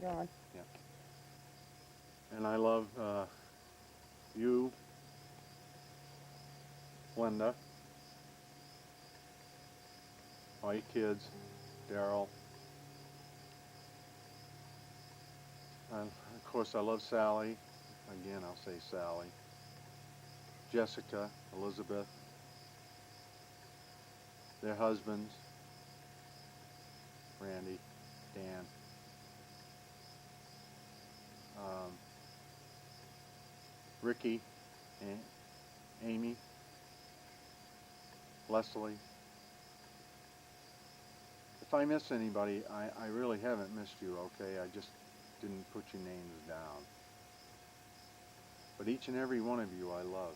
John. Yeah. And I love you, Linda, all your kids, Daryl. And of course, I love Sally. Again, I'll say Sally. Jessica, Elizabeth, their husbands, Randy, Dan, um, Ricky, Amy, Leslie. If I miss anybody, I really haven't missed you, okay? I just didn't put your names down. But each and every one of you I love.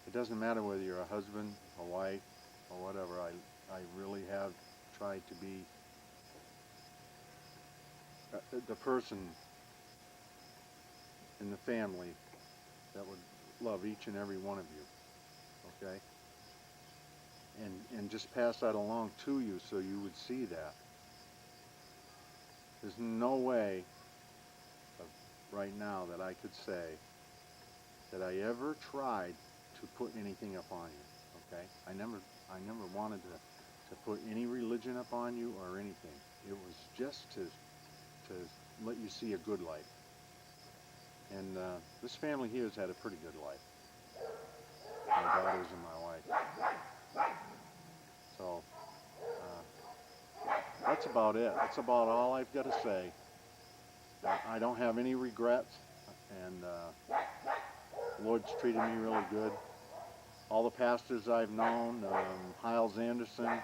It doesn't matter whether you're a husband, a wife, or whatever. I really have tried to be the person in the family that would love each and every one of you, okay? And just pass that along to you so you would see that. There's no way right now that I could say that I ever tried to put anything upon you, okay? I never wanted to put any religion upon you or anything. It was just to let you see a good life. And this family here has had a pretty good life. My daughters and my wife. So that's about it. That's about all I've got to say. I don't have any regrets, and the Lord's treated me really good. All the pastors I've known, Hiles Anderson,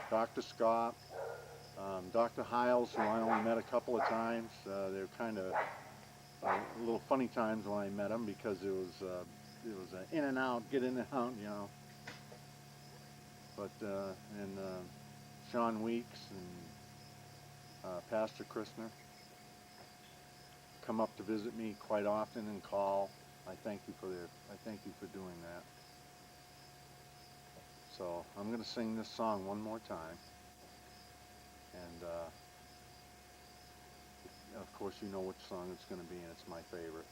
Dr. Scott, Dr. Hiles, who I only met a couple of times. They're kind of a little funny times when I met him because it was in and out, get in and out, you know. But and Sean Weeks and Pastor Christner come up to visit me quite often and call. I thank you for doing that. So I'm going to sing this song one more time, and of course you know which song it's going to be, and it's my favorite.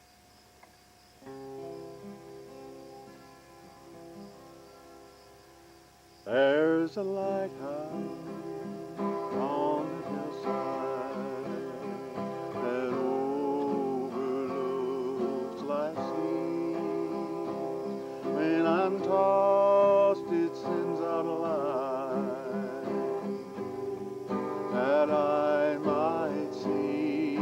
There's a lighthouse on the hillside that overlooks life's sea. When I'm tossed, it sends out a light that I might see,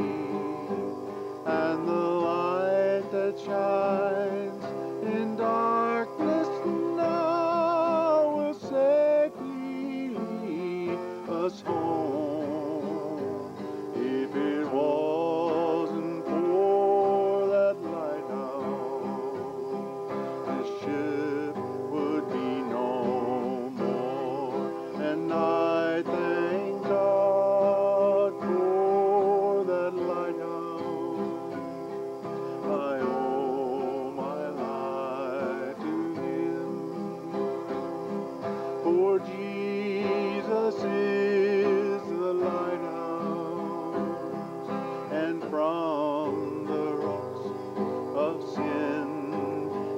and the light that shines in darkness now will safely lead us home. If it wasn't for that lighthouse, this ship would be no more. And I thank God for that lighthouse. I owe my life to Him, for Jesus is the lighthouse, and from the rocks of sin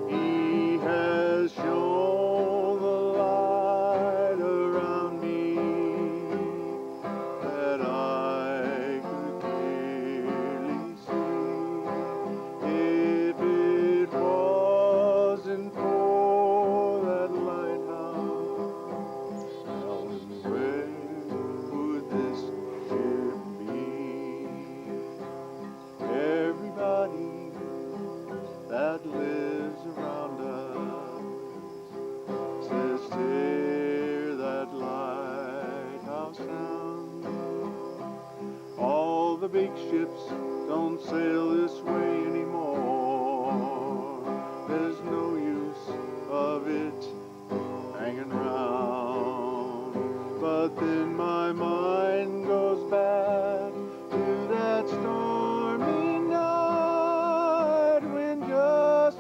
He has shown the light around me, that I could clearly see. If it wasn't for that lighthouse, now where would this ship be? Everybody that lives around us says tear that lighthouse down. All the big ships don't sail this way anymore. There's no use of it hanging around. But then my mind goes back to that stormy night when just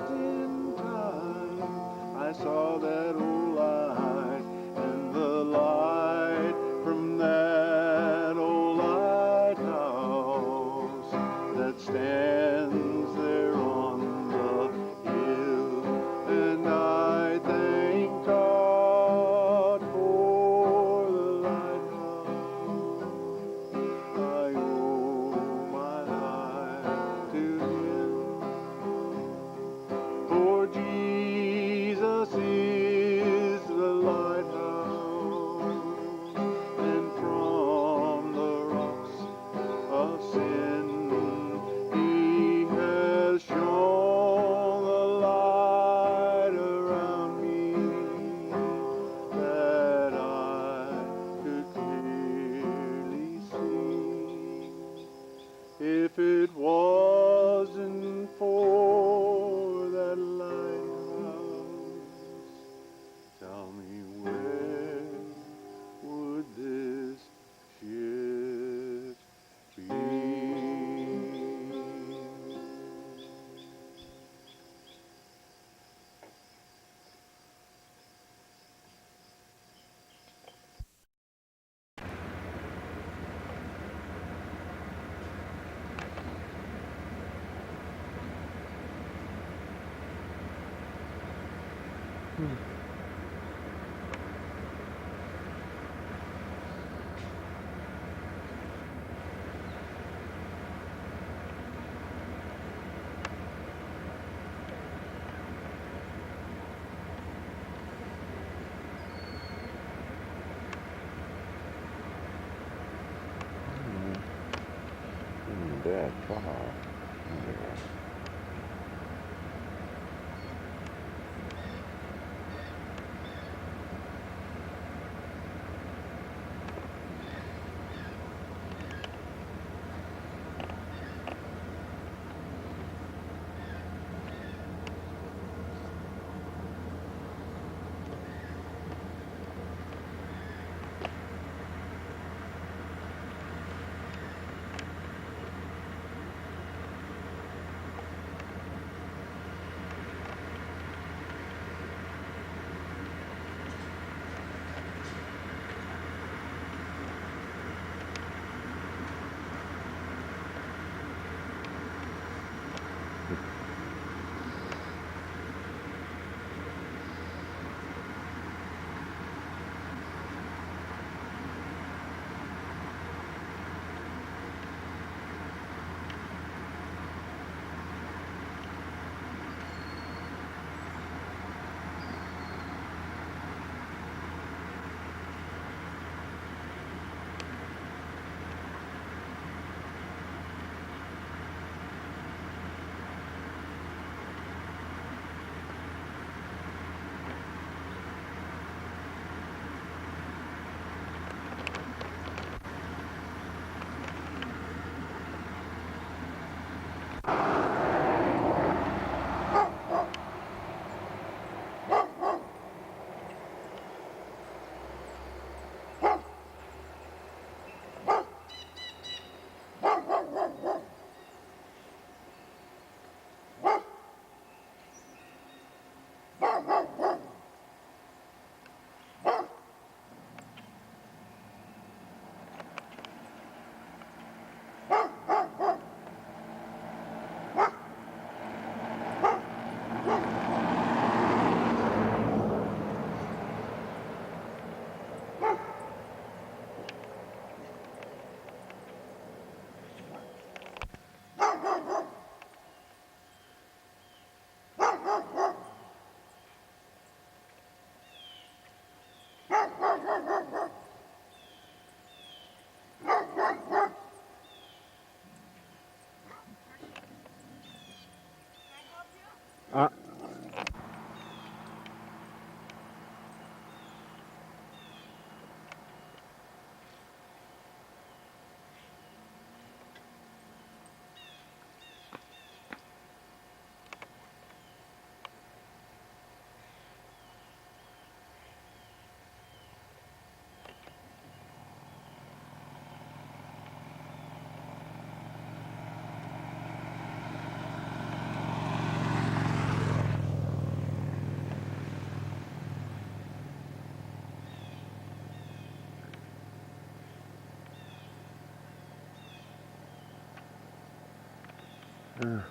Bad car. Yeah.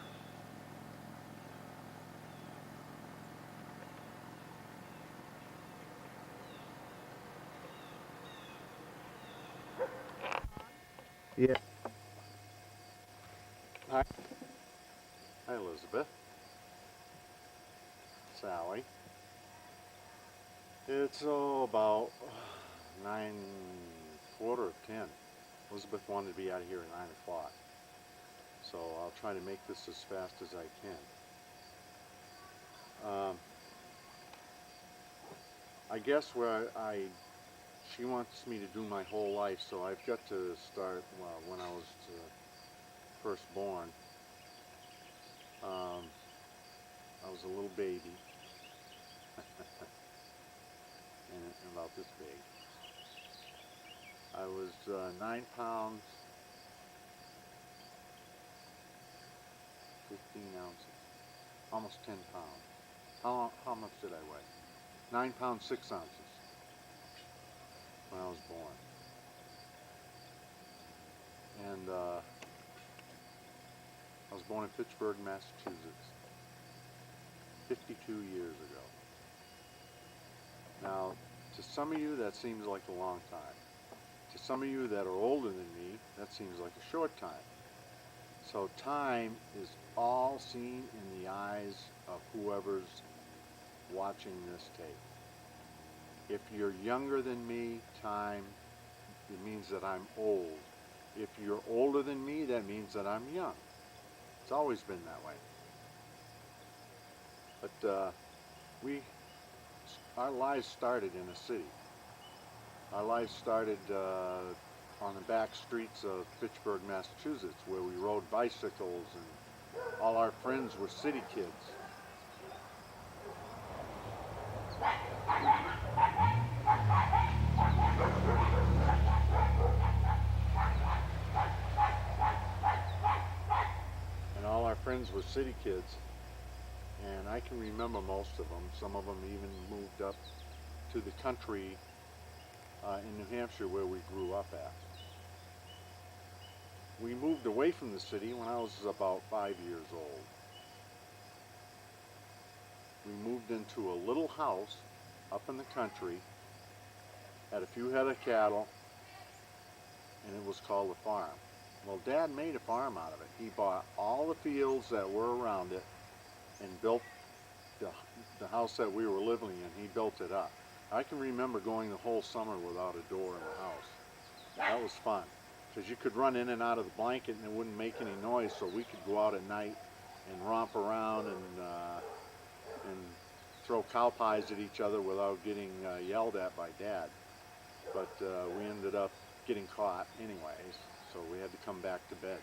Yeah. Hi. Hi, Elizabeth. Sally. It's about 9:15. Elizabeth wanted to be out of here at 9 o'clock. So I'll try to make this as fast as I can. I guess she wants me to do my whole life, so I've got to start, well, when I was first born. I was a little baby, and about this big. I was 9 pounds, 15 ounces, almost 10 pounds. How much did I weigh? 9 pounds, 6 ounces when I was born. And I was born in Pittsburgh, Massachusetts, 52 years ago. Now, to some of you, that seems like a long time. To some of you that are older than me, that seems like a short time. So time is all seen in the eyes of whoever's watching this tape. If you're younger than me, time, it means that I'm old. If you're older than me, that means that I'm young. It's always been that way. But our lives started in a city. Our lives started on the back streets of Fitchburg, Massachusetts, where we rode bicycles and all our friends were city kids. And all our friends were city kids. And I can remember most of them. Some of them even moved up to the country in New Hampshire where we grew up at. We moved away from the city when I was about 5 years old. We moved into a little house up in the country, had a few head of cattle, and it was called a farm. Well, Dad made a farm out of it. He bought all the fields that were around it and built the house that we were living in. He built it up. I can remember going the whole summer without a door in the house. That was fun, because you could run in and out of the blanket and it wouldn't make any noise, so we could go out at night and romp around and throw cow pies at each other without getting yelled at by Dad. But we ended up getting caught anyways, so we had to come back to bed.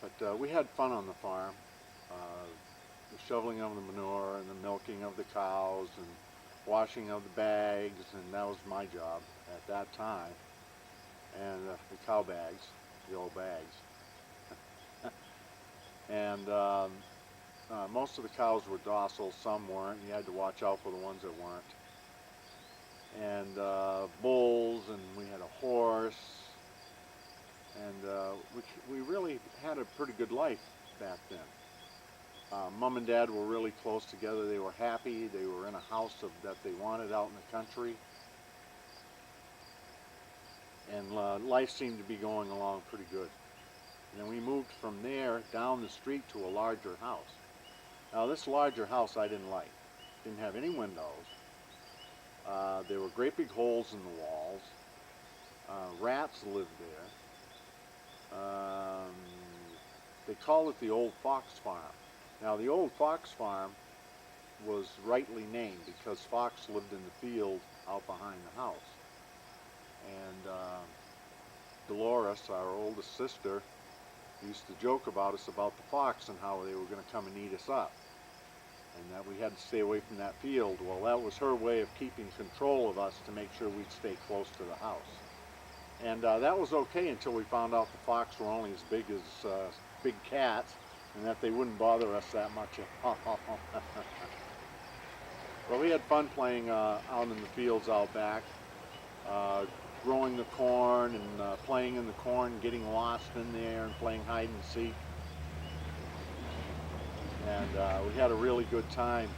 But we had fun on the farm. The shoveling of the manure and the milking of the cows and washing of the bags, and that was my job at that time. And the cow bags, the old bags. And most of the cows were docile, some weren't. You had to watch out for the ones that weren't. And bulls, and we had a horse, and we really had a pretty good life back then. Mom and Dad were really close together. They were happy. They were in a house that they wanted out in the country. And life seemed to be going along pretty good. And then we moved from there down the street to a larger house. Now this larger house I didn't like. Didn't have any windows. There were great big holes in the walls. Rats lived there. They called it the old fox farm. Now the old fox farm was rightly named because Fox lived in the field out behind the house. And Dolores, our oldest sister, used to joke about us about the fox and how they were going to come and eat us up, and that we had to stay away from that field. Well, that was her way of keeping control of us to make sure we'd stay close to the house. And that was okay until we found out the fox were only as big as big cats, and that they wouldn't bother us that much at all. Well, we had fun playing out in the fields out back, growing the corn and playing in the corn, getting lost in there and playing hide and seek. And we had a really good time.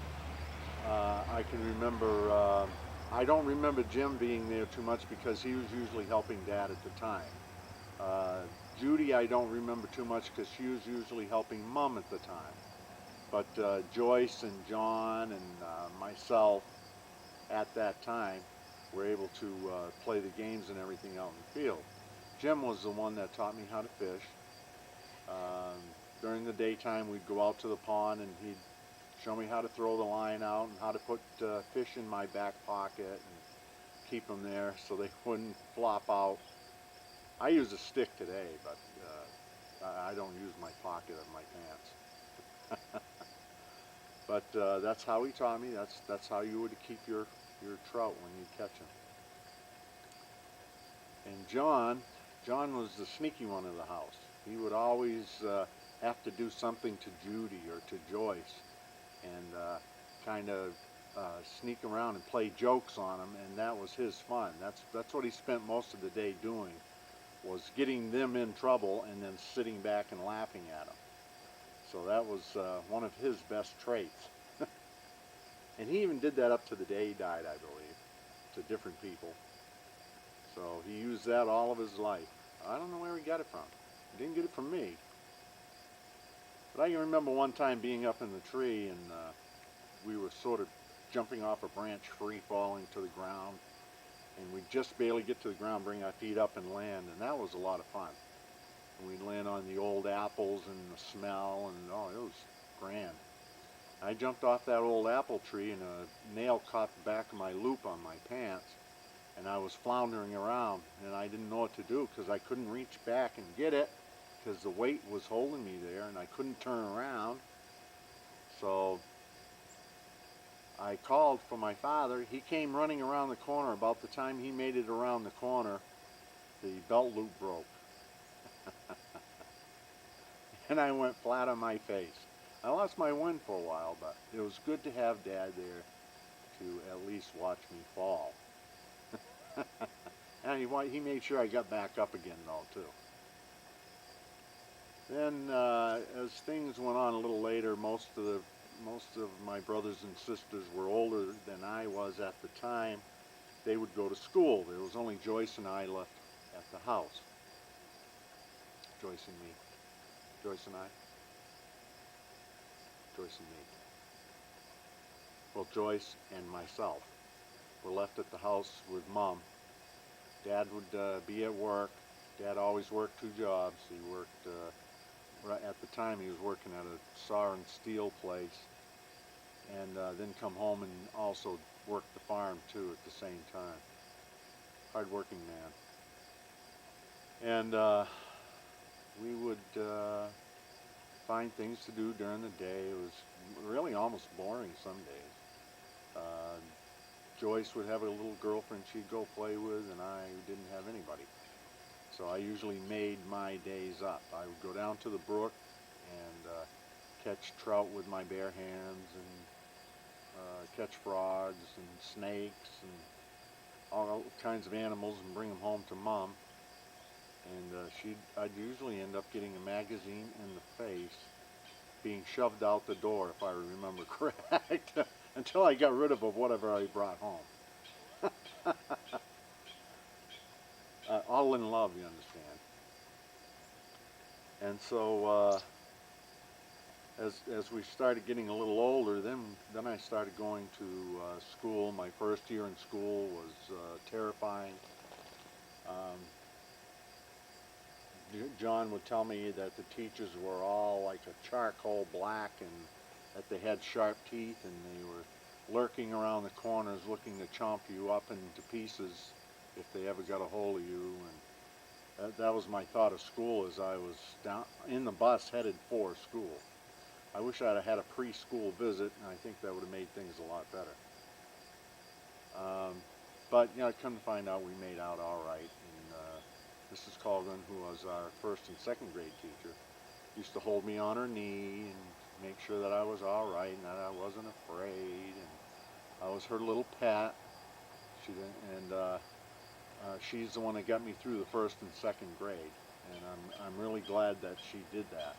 I can remember, I don't remember Jim being there too much because he was usually helping Dad at the time. Judy I don't remember too much because she was usually helping Mom at the time. But Joyce and John and myself at that time were able to play the games and everything out in the field. Jim was the one that taught me how to fish. During the daytime we'd go out to the pond and he'd show me how to throw the line out and how to put fish in my back pocket and keep them there so they wouldn't flop out. I use a stick today, but I don't use my pocket of my pants. But that's how he taught me. That's how you would keep your trout when you catch them. And John was the sneaky one of the house. He would always have to do something to Judy or to Joyce and kind of sneak around and play jokes on them, and that was his fun. That's what he spent most of the day doing, was getting them in trouble and then sitting back and laughing at them. So that was one of his best traits. And he even did that up to the day he died, I believe, to different people. So he used that all of his life. I don't know where he got it from. He didn't get it from me. But I can remember one time being up in the tree, and we were sort of jumping off a branch, free falling to the ground. And we'd just barely get to the ground, bring our feet up and land, and that was a lot of fun. And we'd land on the old apples and the smell, and oh, it was grand. I jumped off that old apple tree, and a nail caught the back of my loop on my pants, and I was floundering around, and I didn't know what to do because I couldn't reach back and get it because the weight was holding me there, and I couldn't turn around. So I called for my father. He came running around the corner. About the time he made it around the corner, the belt loop broke. And I went flat on my face. I lost my wind for a while, but it was good to have Dad there to at least watch me fall. And he made sure I got back up again, though, too. Then, as things went on a little later, most of my brothers and sisters were older than I was at the time. They would go to school. There was only Joyce and I left at the house. Joyce and me. Joyce and I. Joyce and me. Well, Joyce and myself were left at the house with Mom. Dad would be at work. Dad always worked 2 jobs. He worked, right at the time he was working at a saw and steel place, and then come home and also work the farm too at the same time. Hard-working man. And we would find things to do during the day. It was really almost boring some days. Joyce would have a little girlfriend she'd go play with, and I didn't have anybody. So I usually made my days up. I would go down to the brook and catch trout with my bare hands, and catch frogs and snakes and all kinds of animals, and bring them home to Mom. And I'd usually end up getting a magazine in the face, being shoved out the door, if I remember correct, until I got rid of whatever I brought home. All in love, you understand. And so as we started getting a little older, then I started going to school. My first year in school was terrifying. John would tell me that the teachers were all like a charcoal black, and that they had sharp teeth, and they were lurking around the corners looking to chomp you up into pieces if they ever got a hold of you. And that was my thought of school as I was down in the bus headed for school. I wish I'd have had a preschool visit, and I think that would have made things a lot better. But you know, come to find out, we made out all right. And Mrs. Colgan, who was our first and second grade teacher, used to hold me on her knee and make sure that I was all right and that I wasn't afraid, and I was her little pet. She didn't, and she's the one that got me through the first and second grade, and I'm really glad that she did that.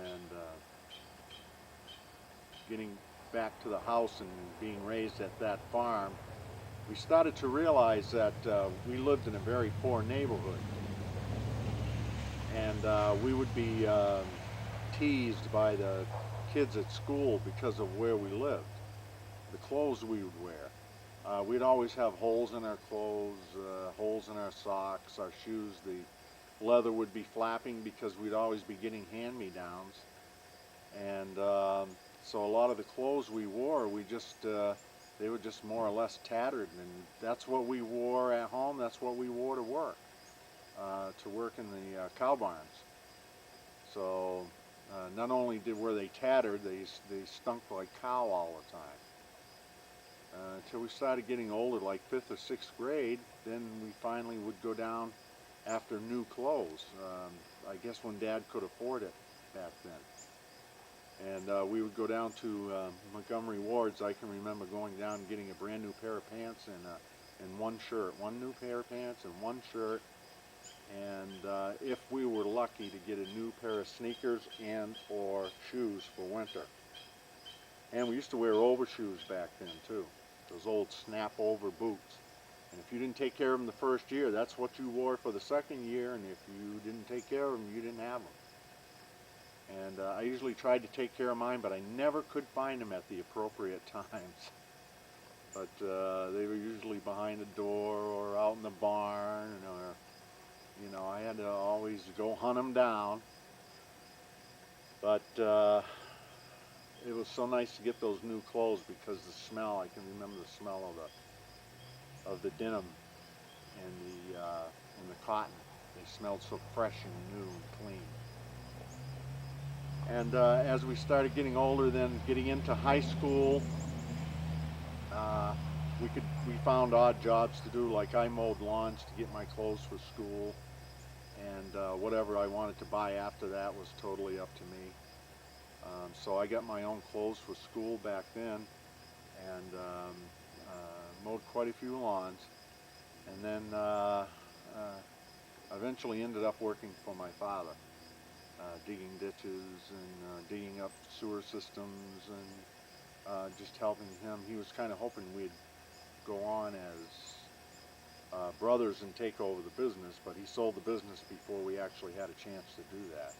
And getting back to the house and being raised at that farm, we started to realize that we lived in a very poor neighborhood, and we would be teased by the kids at school because of where we lived, the clothes we would wear. We'd always have holes in our clothes, holes in our socks, our shoes. The leather would be flapping because we'd always be getting hand-me-downs. And so a lot of the clothes we wore, they were just more or less tattered, and that's what we wore at home. That's what we wore to work in the cow barns. So not only were they tattered, they stunk like cow all the time. Until we started getting older, like 5th or 6th grade, then we finally would go down after new clothes. I guess when Dad could afford it back then. And we would go down to Montgomery Ward's. I can remember going down and getting a brand new pair of pants and one shirt. One new pair of pants and one shirt. And if we were lucky, to get a new pair of sneakers and or shoes for winter. And we used to wear overshoes back then too, those old snap-over boots. And if you didn't take care of them the first year, that's what you wore for the second year, and if you didn't take care of them, you didn't have them. And I usually tried to take care of mine, but I never could find them at the appropriate times. But they were usually behind the door or out in the barn, or, you know, I had to always go hunt them down. But it was so nice to get those new clothes because the smell, I can remember the smell of the denim and the cotton. They smelled so fresh and new and clean. And as we started getting older, then getting into high school, we found odd jobs to do, like I mowed lawns to get my clothes for school, and whatever I wanted to buy after that was totally up to me. So I got my own clothes for school back then, and mowed quite a few lawns, and then eventually ended up working for my father, digging ditches and digging up sewer systems and just helping him. He was kind of hoping we'd go on as brothers and take over the business, but he sold the business before we actually had a chance to do that.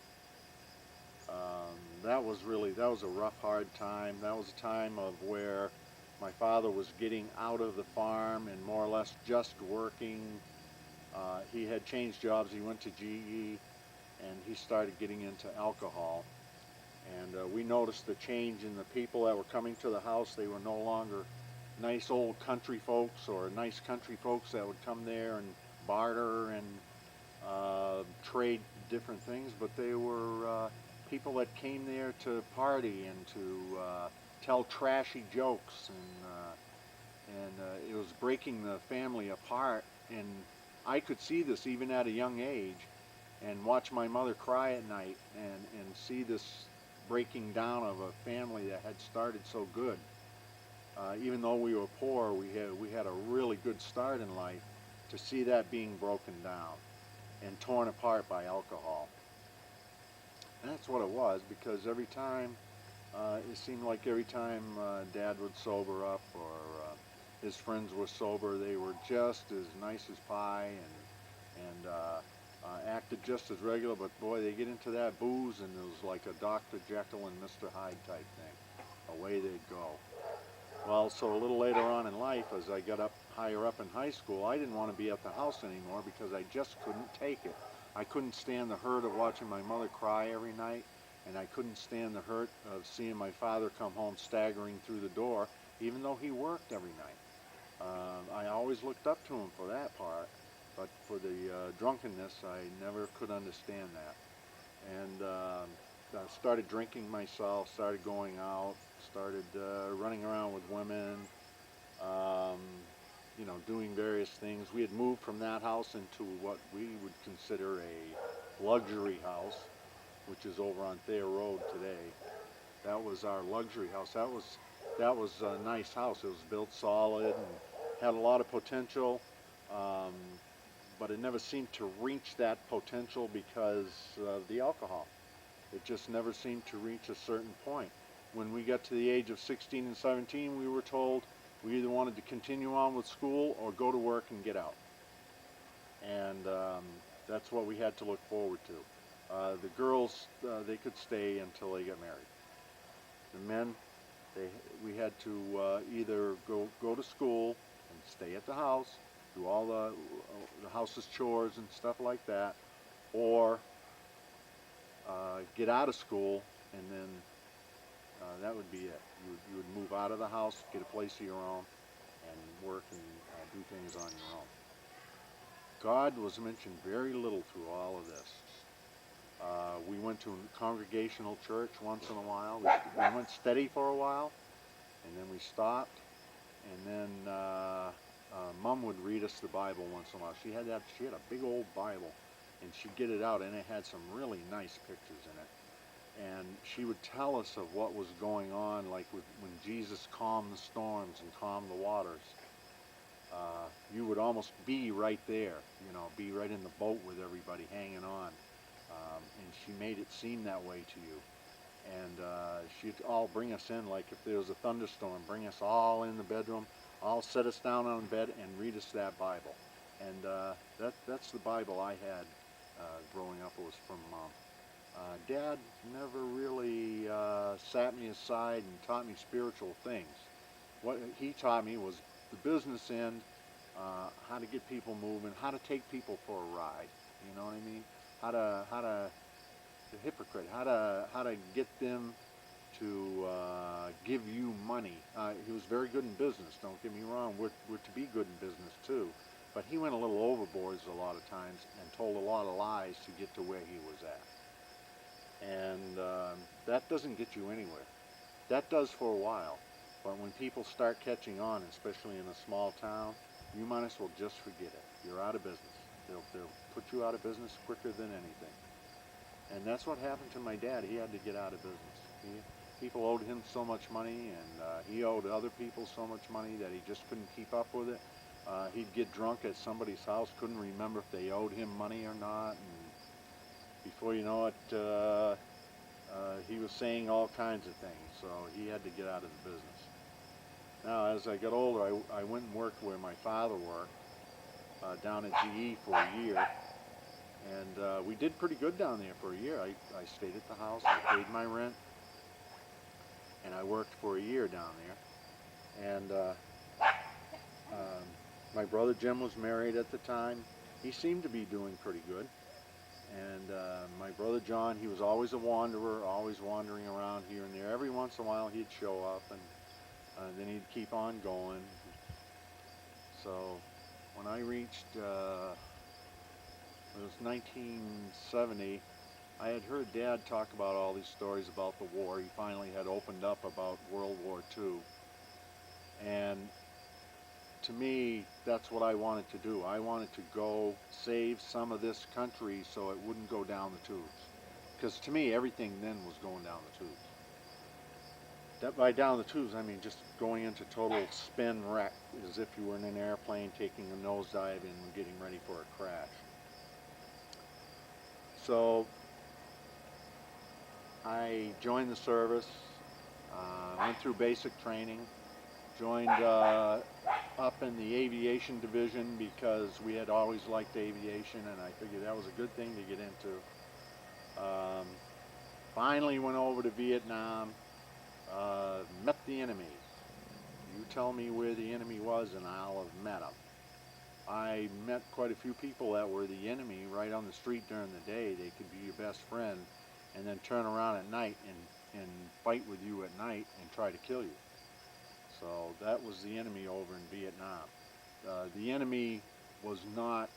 That was a rough, hard time. That was a time of where my father was getting out of the farm and more or less just working. He had changed jobs. He went to GE, and he started getting into alcohol. And we noticed the change in the people that were coming to the house. They were no longer nice old country folks or nice country folks that would come there and barter and trade different things, but they were people that came there to party and to tell trashy jokes, and it was breaking the family apart. And I could see this even at a young age, and watch my mother cry at night, and see this breaking down of a family that had started so good. Even though we were poor, we had a really good start in life. To see that being broken down and torn apart by alcohol. And that's what it was, because every time, it seemed like every time Dad would sober up, or his friends were sober, they were just as nice as pie and acted just as regular, but boy, they get into that booze and it was like a Dr. Jekyll and Mr. Hyde type thing. Away they'd go. Well, so a little later on in life, as I got up higher up in high school, I didn't want to be at the house anymore because I just couldn't take it. I couldn't stand the hurt of watching my mother cry every night, and I couldn't stand the hurt of seeing my father come home staggering through the door, even though he worked every night. I always looked up to him for that part, but for the drunkenness, I never could understand that. And I started drinking myself, started going out, started running around with women, you know, doing various things. We had moved from that house into what we would consider a luxury house, which is over on Thayer Road today. That was our luxury house. That was a nice house. It was built solid and had a lot of potential, but it never seemed to reach that potential because of the alcohol. It just never seemed to reach a certain point. When we got to the age of 16 and 17, we were told we either wanted to continue on with school or go to work and get out. And that's what we had to look forward to. The girls, they could stay until they got married. The men, we had to either go to school and stay at the house, do all the house's chores and stuff like that, or get out of school, and then that would be it. You would move out of the house, get a place of your own, and work and do things on your own. God was mentioned very little through all of this. We went to a congregational church once in a while. We went steady for a while, and then we stopped. And then Mom would read us the Bible once in a while. She had a big old Bible, and she'd get it out, and it had some really nice pictures in it. And she would tell us of what was going on, like when Jesus calmed the storms and calmed the waters. You would almost be right there, you know, be right in the boat with everybody hanging on. And she made it seem that way to you. And She'd all bring us in, like if there was a thunderstorm, bring us all in the bedroom, all set us down on the bed and read us that Bible. And that's the Bible I had growing up. It was from Mom. Dad never really sat me aside and taught me spiritual things. What he taught me was the business end, how to get people moving, how to take people for a ride. You know what I mean? How to the hypocrite, how to get them to give you money. He was very good in business. Don't get me wrong. We're to be good in business too, but he went a little overboard a lot of times and told a lot of lies to get to where he was at. And that doesn't get you anywhere. That does for a while, but when people start catching on, especially in a small town, you might as well just forget it. You're out of business. They'll put you out of business quicker than anything. And that's what happened to my dad. He had to get out of business. People owed him so much money, and he owed other people so much money that he just couldn't keep up with it. He'd get drunk at somebody's house, couldn't remember if they owed him money or not, and before you know it, he was saying all kinds of things, so he had to get out of the business. Now, as I got older, I went and worked where my father worked, down at GE for a year, and we did pretty good down there for a year. I stayed at the house, I paid my rent, and I worked for a year down there. And my brother Jim was married at the time. He seemed to be doing pretty good. And my brother John, he was always a wanderer, always wandering around here and there. Every once in a while he'd show up, and then he'd keep on going. So when I reached, it was 1970, I had heard Dad talk about all these stories about the war. He finally had opened up about World War II. And to me, that's what I wanted to do. I wanted to go save some of this country so it wouldn't go down the tubes. Because to me, everything then was going down the tubes. That by down the tubes, I mean just going into total spin wreck, as if you were in an airplane taking a nosedive and getting ready for a crash. So I joined the service, went through basic training, joined up in the aviation division because we had always liked aviation, and I figured that was a good thing to get into. Finally went over to Vietnam, met the enemy. You tell me where the enemy was and I'll have met him. I met quite a few people that were the enemy right on the street during the day. They could be your best friend and then turn around at night and fight with you at night and try to kill you. So that was the enemy over in Vietnam. The enemy was not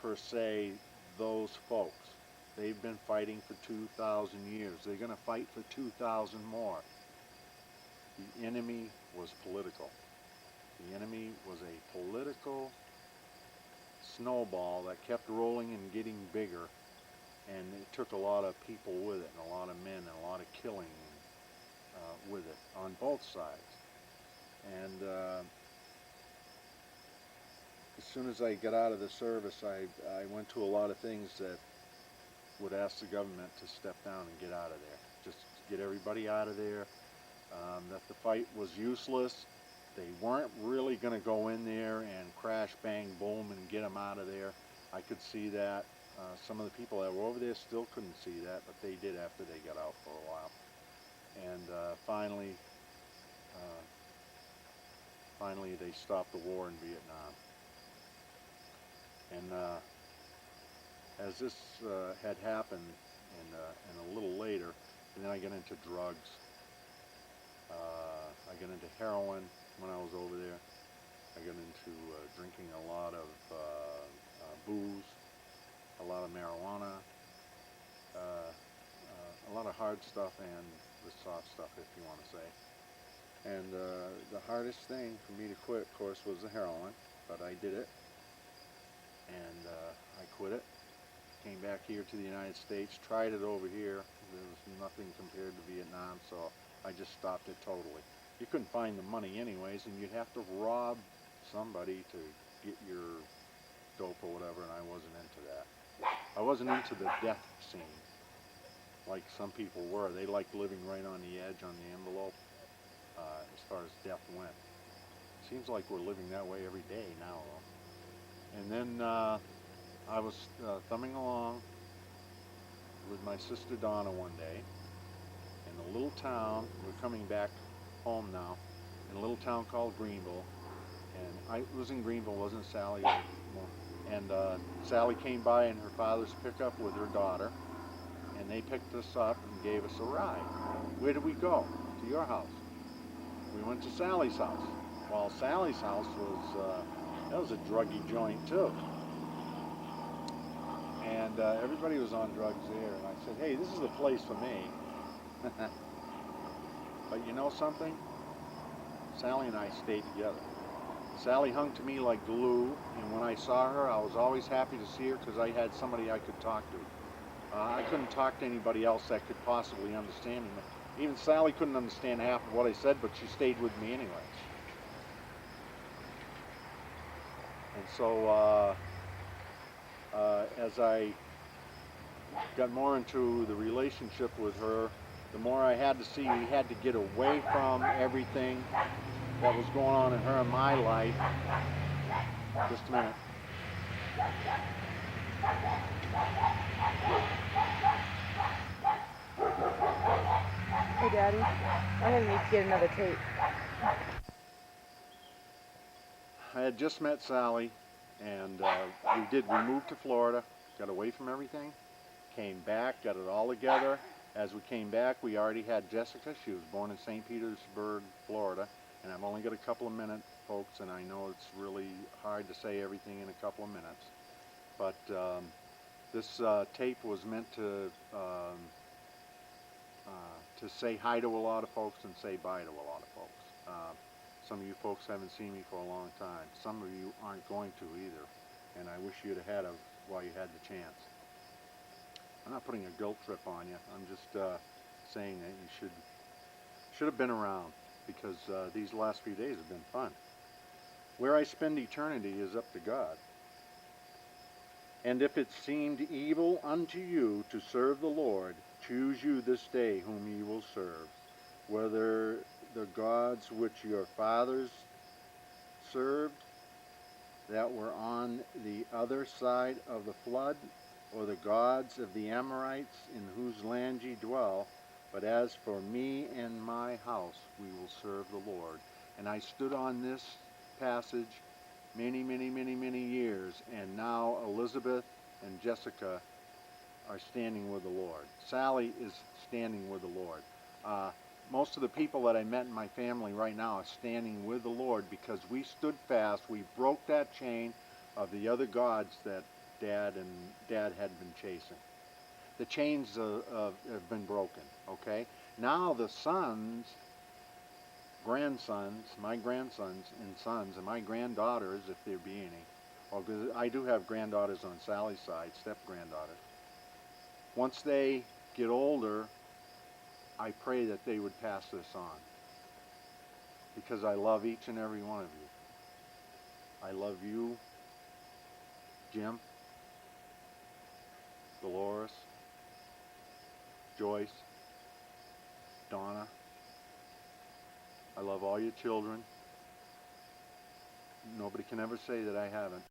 per se those folks. They've been fighting for 2,000 years. They're going to fight for 2,000 more. The enemy was political. The enemy was a political snowball that kept rolling and getting bigger, and it took a lot of people with it, and a lot of men, and a lot of killing with it on both sides. And as soon as I got out of the service, I went to a lot of things that would ask the government to step down and get out of there, just to get everybody out of there, that the fight was useless. They weren't really going to go in there and crash, bang, boom, and get them out of there. I could see that. Some of the people that were over there still couldn't see that, but they did after they got out for a while. And finally they stopped the war in Vietnam. And as this had happened, and a little later, and then I got into drugs. I got into heroin when I was over there. I got into drinking a lot of booze, a lot of marijuana, a lot of hard stuff, and the soft stuff, if you want to say. And the hardest thing for me to quit, of course, was the heroin, but I did it, and I quit it. Came back here to the United States, tried it over here. There was nothing compared to Vietnam, so I just stopped it totally. You couldn't find the money anyways, and you'd have to rob somebody to get your dope or whatever, and I wasn't into that. I wasn't into the death scene. like some people were. They liked living right on the edge, on the envelope, as far as death went. Seems like we're living that way every day now, though. And then I was thumbing along with my sister Donna one day in a little town. We're coming back home now, in a little town called Greenville. And I was in Greenville, wasn't Sally? And Sally came by in her father's pickup with her daughter, and they picked us up and gave us a ride. Where did we go? To your house. We went to Sally's house. Well, Sally's house was, that was a druggy joint too. And everybody was on drugs there, and I said, hey, this is the place for me. But you know something? Sally and I stayed together. Sally hung to me like glue, and when I saw her, I was always happy to see her because I had somebody I could talk to. I couldn't talk to anybody else that could possibly understand me. Even Sally couldn't understand half of what I said, but she stayed with me anyway. And so as I got more into the relationship with her, the more I had to see we had to get away from everything that was going on in her and my life. Just a minute. Hey, Daddy, I'm going to need to get another tape. I had just met Sally, and we moved to Florida, got away from everything, came back, got it all together. As we came back, we already had Jessica. She was born in St. Petersburg, Florida, and I've only got a couple of minutes, folks, and I know it's really hard to say everything in a couple of minutes, but this tape was meant to say hi to a lot of folks and say bye to a lot of folks. Some of you folks haven't seen me for a long time. Some of you aren't going to either, and I wish you'd have had it while you had the chance. I'm not putting a guilt trip on you. I'm just saying that you should have been around, because these last few days have been fun. Where I spend eternity is up to God. And if it seemed evil unto you to serve the Lord, choose you this day whom ye will serve, whether the gods which your fathers served that were on the other side of the flood, or the gods of the Amorites in whose land ye dwell. But as for me and my house, we will serve the Lord. And I stood on this passage many, many, many, many years, and now Elizabeth and Jessica are standing with the Lord. Sally is standing with the Lord. Most of the people that I met in my family right now are standing with the Lord because we stood fast. We broke that chain of the other gods that Dad had been chasing. The chains have been broken, okay? Now the sons, grandsons, my grandsons and sons, and my granddaughters, if there be any, because I do have granddaughters on Sally's side, step-granddaughters. Once they get older, I pray that they would pass this on, because I love each and every one of you. I love you, Jim, Dolores, Joyce, Donna. I love all your children. Nobody can ever say that I haven't.